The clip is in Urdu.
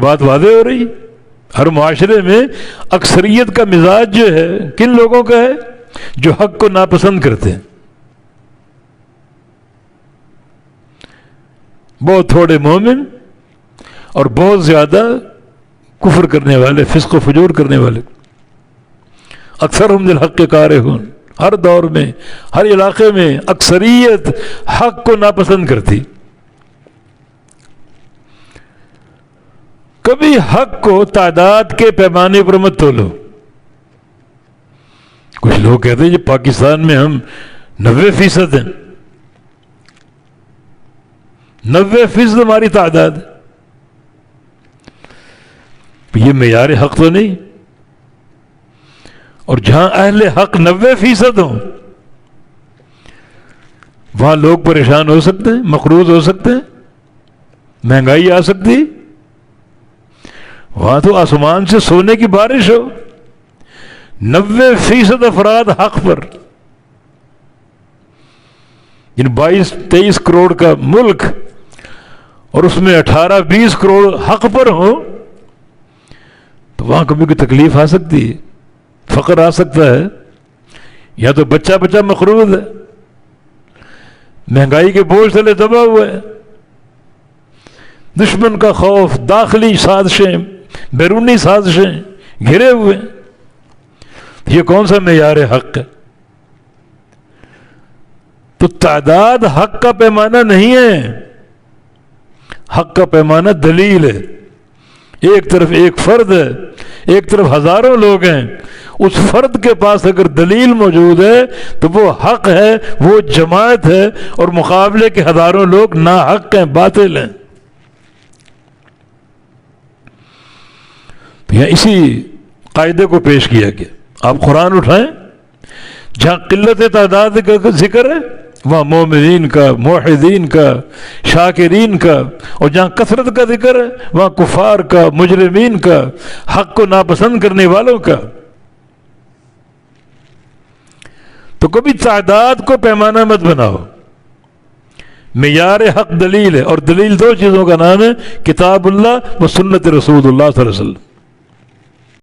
بات واضح ہو رہی. ہر معاشرے میں اکثریت کا مزاج جو ہے کن لوگوں کا ہے؟ جو حق کو ناپسند کرتے ہیں. بہت تھوڑے مومن اور بہت زیادہ کفر کرنے والے، فسق و فجور کرنے والے. اکثرہم للحق کارہون. ہر دور میں، ہر علاقے میں اکثریت حق کو ناپسند کرتی. کبھی حق کو تعداد کے پیمانے پر مت تولو. کچھ لوگ کہتے ہیں کہ پاکستان میں ہم 90% ہیں. 90% ہماری تعداد. یہ معیار حق تو نہیں. اور جہاں اہل حق 90% ہوں وہاں لوگ پریشان ہو سکتے ہیں، مقروض ہو سکتے ہیں، مہنگائی آ سکتی. وہاں تو آسمان سے سونے کی بارش ہو. 90% افراد حق پر. ان 22-23 کروڑ کا ملک اور اس میں 18-20 کروڑ حق پر ہوں تو وہاں کبھی کوئی تکلیف آ سکتی ہے، فقر آ سکتا ہے، یا تو بچہ بچہ مقروض ہے، مہنگائی کے بوجھ تلے دبا ہوا ہے، دشمن کا خوف، داخلی سازشیں، بیرونی سازشیں گھرے ہوئے. یہ کون سا معیار حق ہے؟ تو تعداد حق کا پیمانہ نہیں ہے. حق کا پیمانہ دلیل ہے. ایک طرف ایک فرد ہے، ایک طرف ہزاروں لوگ ہیں. اس فرد کے پاس اگر دلیل موجود ہے تو وہ حق ہے، وہ جماعت ہے، اور مقابلے کے ہزاروں لوگ ناحق ہیں، باطل ہیں. یہاں اسی قاعدے کو پیش کیا گیا. آپ قرآن اٹھائیں، جہاں قلت تعداد کا ذکر ہے وہاں مومنین کا، موحدین کا، شاکرین کا، اور جہاں کثرت کا ذکر ہے وہاں کفار کا، مجرمین کا، حق کو ناپسند کرنے والوں کا. تو کبھی تعداد کو پیمانہ مت بناؤ. معیار حق دلیل ہے، اور دلیل دو چیزوں کا نام ہے، کتاب اللہ و سنت رسول اللہ صلی اللہ علیہ وسلم.